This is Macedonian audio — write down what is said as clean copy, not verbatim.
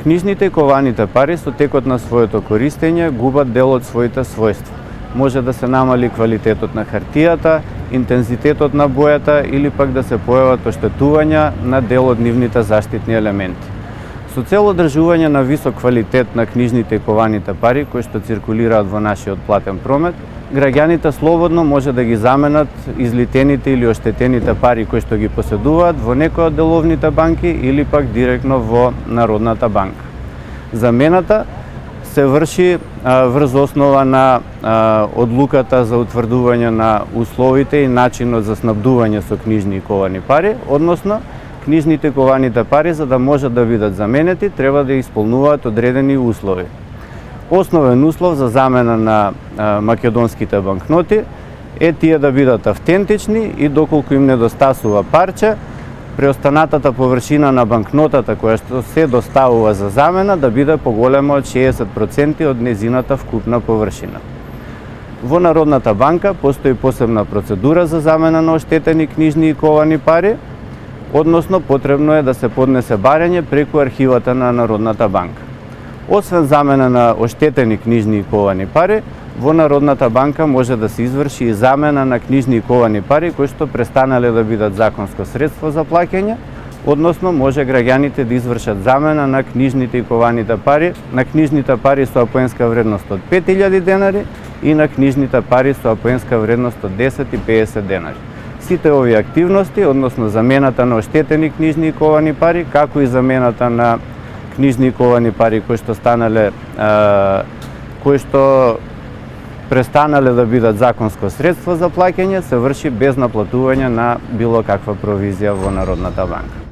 Книжните и кованите пари со текот на своето користење губат дел од своите својства. Може да се намали квалитетот на хартијата, интензитетот на бојата или пак да се појават оштетувања на дел од нивните заштитни елементи. Со цел одржување на висок квалитет на книжните и кованите пари кои што циркулираат во нашиот платен промет, граѓаните слободно може да ги заменат излитените или оштетените пари кои што ги поседуваат во некоја од деловните банки или пак директно во Народната банка. Замената се врши врз основа на одлуката за утврдување на условите и начинот за снабдување со книжни и ковани пари, односно книжните и кованите пари за да можат да бидат заменети треба да исполнуваат одредени услови. Основен услов за замена на македонските банкноти е тие да бидат автентични и доколку им недостасува парче, преостанатата површина на банкнотата која што се доставува за замена да биде поголема од 60% од незината вкупна површина. Во Народната банка постои посебна процедура за замена на оштетени книжни и ковани пари, односно потребно е да се поднесе барање преку архивата на Народната банка. Освен замена на оштетени книжни и ковани пари, во Народната банка може да се изврши и замена на книжни и ковани пари кои што престанале да бидат законско средство за плаќање, односно може граѓаните да извршат замена на книжните и кованите пари, на книжните пари со апоенска вредност од 5000 денари и на книжните пари со апоенска вредност од 10 и 50 денари. Сите овие активности, односно замената на оштетени книжни и ковани пари, како и замената на книжни и ковани пари кои што престанале да бидат законско средство за плаќање, се врши без наплатување на било каква провизија во Народната банка.